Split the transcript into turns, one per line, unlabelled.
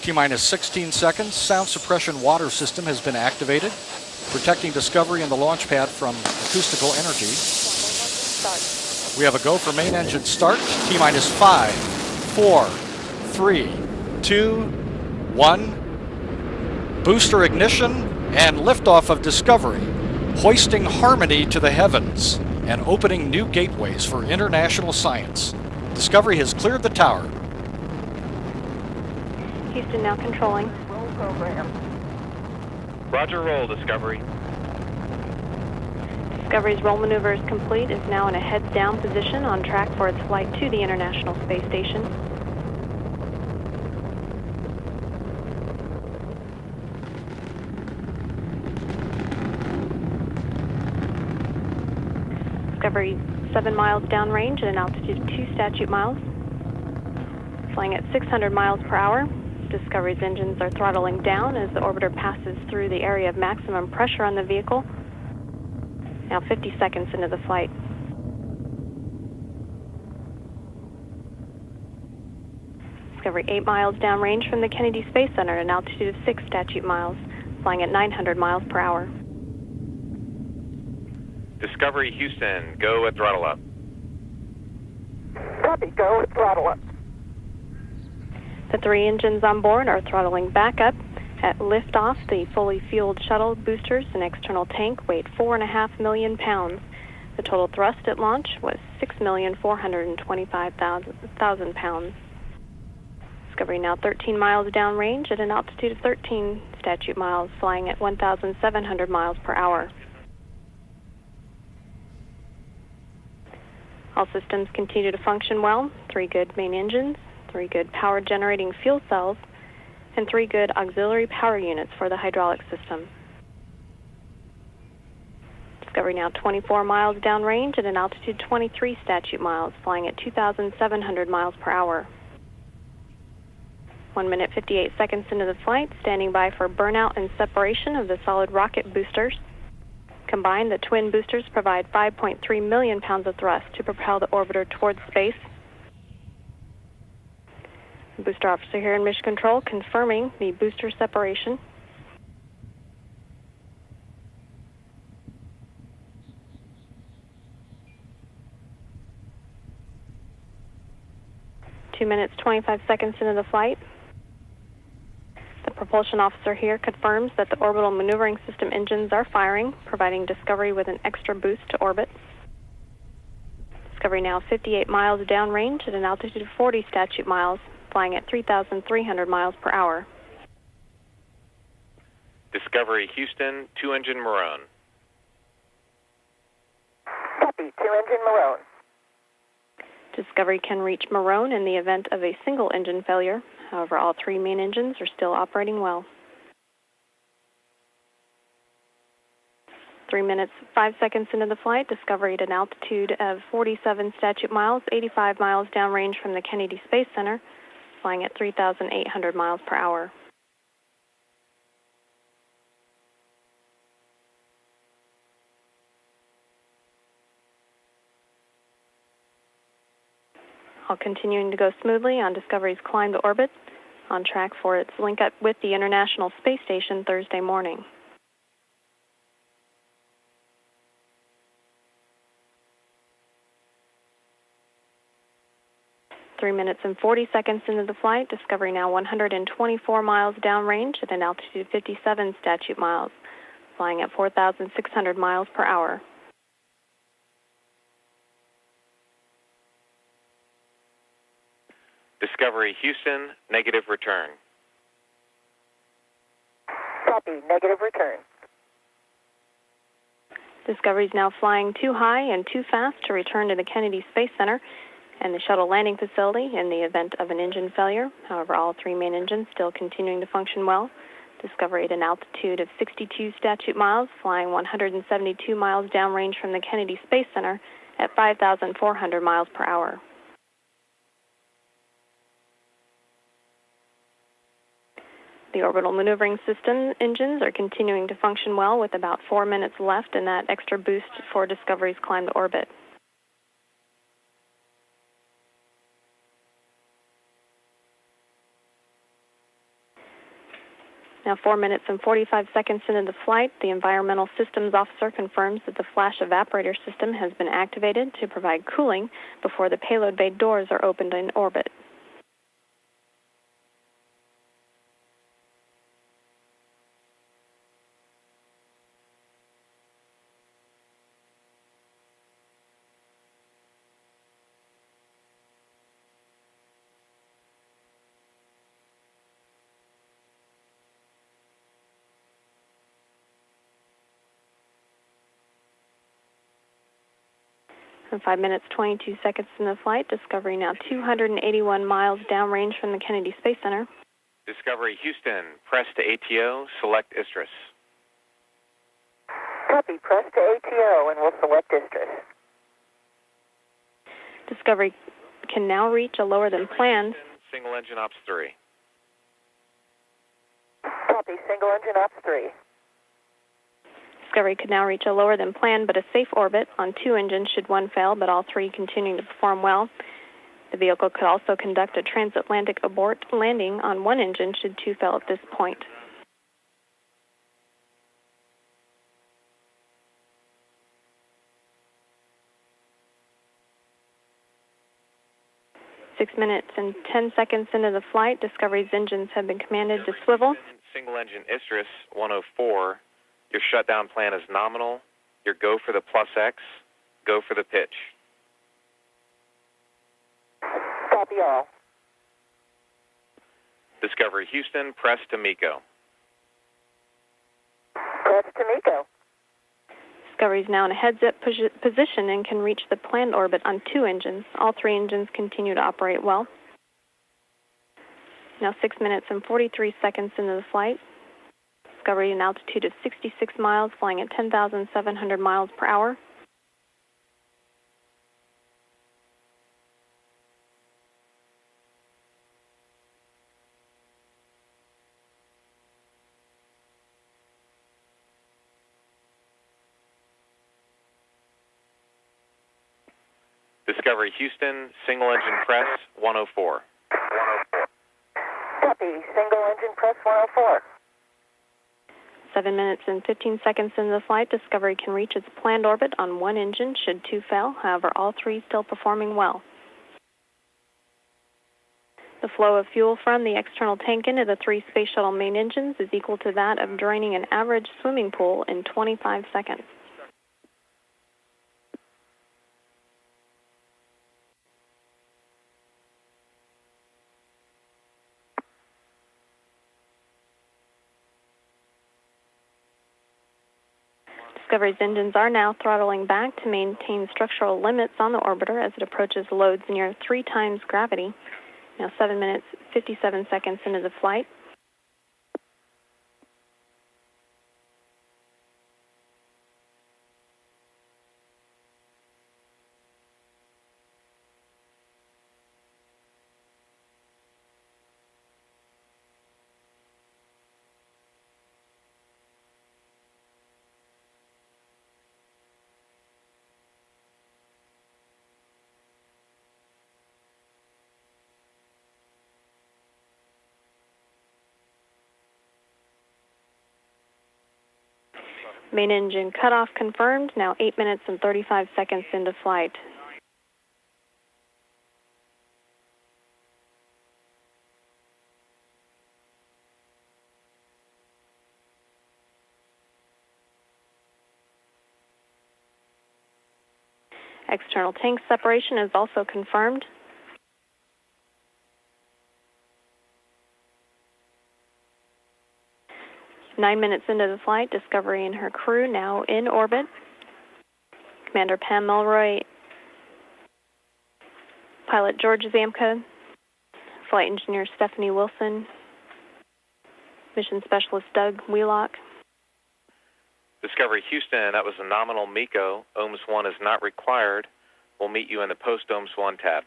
T-minus 16 seconds. Sound suppression water system has been activated, protecting Discovery and the launch pad from acoustical energy. We have a go for main engine start. T-minus 5, 4, 3, 2, 1. Booster ignition and liftoff of Discovery, hoisting harmony to the heavens and opening new gateways for international science. Discovery has cleared the tower.
Houston now controlling.
Roll program.
Roger, roll, Discovery.
Discovery's roll maneuver is complete. Is now in a heads-down position on track for its flight to the International Space Station. Discovery 7 miles downrange at an altitude of 2 statute miles. Flying at 600 miles per hour. Discovery's engines are throttling down as the orbiter passes through the area of maximum pressure on the vehicle. Now 50 seconds into the flight. Discovery 8 miles downrange from the Kennedy Space Center at an altitude of 6 statute miles, flying at 900 miles per hour.
Discovery Houston, go at throttle up.
Copy, go at throttle up.
The 3 engines on board are throttling back up. At liftoff, the fully fueled shuttle boosters and external tank weighed 4.5 million pounds. The total thrust at launch was 6,425,000 pounds. Discovery now 13 miles downrange at an altitude of 13 statute miles, flying at 1,700 miles per hour. All systems continue to function well. 3 good main engines, 3 good power generating fuel cells, and 3 good auxiliary power units for the hydraulic system. Discovery now 24 miles downrange at an altitude 23 statute miles, flying at 2,700 miles per hour. 1 minute 58 seconds into the flight, standing by for burnout and separation of the solid rocket boosters. Combined, the twin boosters provide 5.3 million pounds of thrust to propel the orbiter towards space. Booster officer here in Mission Control confirming the booster separation. Two minutes, 25 seconds into the flight. The propulsion officer here confirms that the orbital maneuvering system engines are firing, providing Discovery with an extra boost to orbit. Discovery now 58 miles downrange at an altitude of 40 statute miles, flying at 3,300 miles per hour.
Discovery Houston, 2-engine Maroon.
Copy, 2-engine Maroon.
Discovery can reach Maroon in the event of a single engine failure. However, all 3 main engines are still operating well. 3 minutes, 5 seconds into the flight, Discovery at an altitude of 47 statute miles, 85 miles downrange from the Kennedy Space Center, flying at 3,800 miles per hour. All continuing to go smoothly on Discovery's climb to orbit, on track for its link up with the International Space Station Thursday morning. Three minutes and 40 seconds into the flight, Discovery now 124 miles downrange at an altitude of 57 statute miles, flying at 4,600 miles per hour.
Discovery Houston, negative return.
Copy, negative return.
Discovery is now flying too high and too fast to return to the Kennedy Space Center and the shuttle landing facility in the event of an engine failure. However, all 3 main engines still continuing to function well. Discovery at an altitude of 62 statute miles, flying 172 miles downrange from the Kennedy Space Center at 5,400 miles per hour. The orbital maneuvering system engines are continuing to function well with about 4 minutes left in that extra boost for Discovery's climb to orbit. Now 4 minutes and 45 seconds into the flight, the Environmental Systems Officer confirms that the flash evaporator system has been activated to provide cooling before the payload bay doors are opened in orbit. And 5 minutes, 22 seconds into the flight, Discovery now 281 miles downrange from the Kennedy Space Center.
Discovery Houston, press to ATO, select Istrus.
Copy. Press to ATO and we'll select Istrus.
Discovery can now reach a lower than planned.
Single engine ops 3.
Copy. Single engine ops 3.
Discovery could now reach a lower than planned but a safe orbit on 2 engines should one fail, but all 3 continuing to perform well. The vehicle could also conduct a transatlantic abort landing on 1 engine should 2 fail at this point. Six minutes and 10 seconds into the flight, Discovery's engines have been commanded to swivel.
Single engine Istrus 104. Your shutdown plan is nominal. Your go for the plus X. Go for the pitch.
Copy all.
Discovery Houston, press to MECO.
Press to MECO.
Discovery is now in a heads-up position and can reach the planned orbit on 2 engines. All 3 engines continue to operate well. Now 6 minutes and 43 seconds into the flight. Discovery an altitude of 66 miles, flying at 10,700 miles per hour.
Discovery Houston, single engine press 104.
Copy. Single engine press 104.
7 minutes and 15 seconds into the flight, Discovery can reach its planned orbit on 1 engine should 2 fail. However, all 3 still performing well. The flow of fuel from the external tank into the 3 Space Shuttle main engines is equal to that of draining an average swimming pool in 25 seconds. Discovery's engines are now throttling back to maintain structural limits on the orbiter as it approaches loads near 3 times gravity. Now 7 minutes, 57 seconds into the flight. Main engine cutoff confirmed, now 8 minutes and 35 seconds into flight. External tank separation is also confirmed. Nine minutes into the flight, Discovery and her crew now in orbit. Commander Pam Mulroy, pilot George Zamka, flight engineer Stephanie Wilson, mission specialist Doug Wheelock.
Discovery Houston, that was a nominal MECO. OMS 1 is not required. We'll meet you in the post-OMS 1 tab.